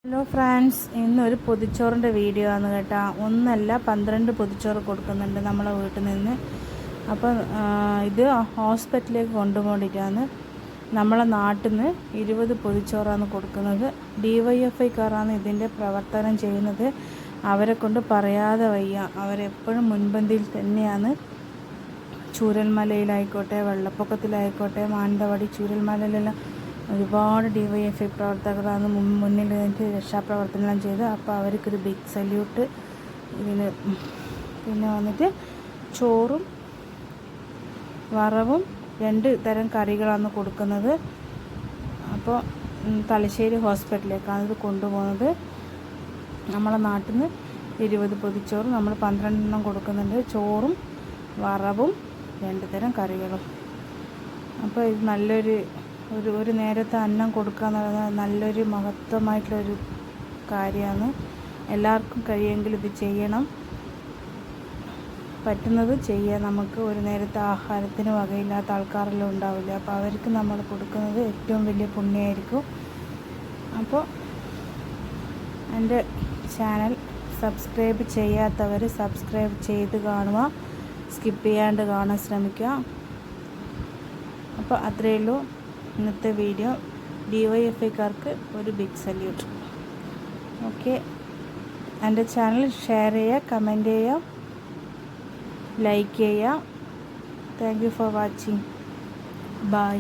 Hello friends, ഇന്നൊരു പൊതിച്ചോറിൻ്റെ video ആണ് കേട്ടോ. ഒന്നല്ല 12 പൊതിച്ചോറ് കൊടുക്കുന്നുണ്ട് നമ്മളെ വീട്ടിൽ നിന്ന്. അപ്പം ഇത് ഹോസ്പിറ്റലിലേക്ക് കൊണ്ടുപോയിട്ടാണ്. നമ്മളെ നാട്ടിൽ നിന്ന് 20 പൊതിച്ചോറാണ് കൊടുക്കുന്നത്. DYFIക്കാരാണ് ഇതിൻ്റെ പ്രവർത്തനം ചെയ്യുന്നത്. അവരെ കൊണ്ട് പറയാതെ വയ്യ. അവരെപ്പോഴും മുൻപന്തിയിൽ തന്നെയാണ്. ചൂരൽമലയിലായിക്കോട്ടെ, വെള്ളപ്പൊക്കത്തിലായിക്കോട്ടെ, മാനന്തവാടി ചൂരൽമലയിലെല്ലാം ഒരുപാട് DYFI പ്രവർത്തകരാണ് മുന്നിൽ നിന്നിട്ട് രക്ഷാപ്രവർത്തനം ചെയ്ത്. അപ്പോൾ അവർക്കൊരു ബിഗ് സല്യൂട്ട്. ഇതിന് പിന്നെ വന്നിട്ട് ചോറും വറവും 2 തരം കറികളാണ് കൊടുക്കുന്നത്. അപ്പോൾ തലശ്ശേരി ഹോസ്പിറ്റലിലേക്കാണ് ഇത് കൊണ്ടുപോകുന്നത്. നമ്മളെ നാട്ടിൽ നിന്ന് 20 പൊതിച്ചോറ് നമ്മൾ 12 കൊടുക്കുന്നുണ്ട്. ചോറും വറവും 2 തരം കറികളും. അപ്പോൾ ഇത് നല്ലൊരു ഒരു നേരത്തെ അന്നം കൊടുക്കുക എന്ന് പറയുന്നത് നല്ലൊരു മഹത്വമായിട്ടുള്ളൊരു കാര്യമാണ്. എല്ലാവർക്കും കഴിയുമെങ്കിൽ ഇത് ചെയ്യണം. പറ്റുന്നത് ചെയ്യുക. നമുക്ക് ഒരു നേരത്തെ ആഹാരത്തിന് വകയില്ലാത്ത ആൾക്കാരെല്ലാം ഉണ്ടാവില്ല. അപ്പോൾ അവർക്ക് നമ്മൾ കൊടുക്കുന്നത് ഏറ്റവും വലിയ പുണ്യമായിരിക്കും. അപ്പോൾ എൻ്റെ ചാനൽ സബ്സ്ക്രൈബ് ചെയ്യാത്തവർ സബ്സ്ക്രൈബ് ചെയ്ത് കാണുക. സ്കിപ്പ് ചെയ്യാണ്ട് കാണാൻ ശ്രമിക്കുക. അപ്പോൾ അത്രയേ ഉള്ളൂ ഇന്നത്തെ വീഡിയോ. DYFIക്കാർക്ക് ഒരു ബിഗ് സല്യൂട്ട്. ഓക്കെ, എൻ്റെ ചാനൽ ഷെയർ ചെയ്യുക, കമൻറ്റ് ചെയ്യുക, ലൈക്ക് ചെയ്യുക. Thank you for watching. By.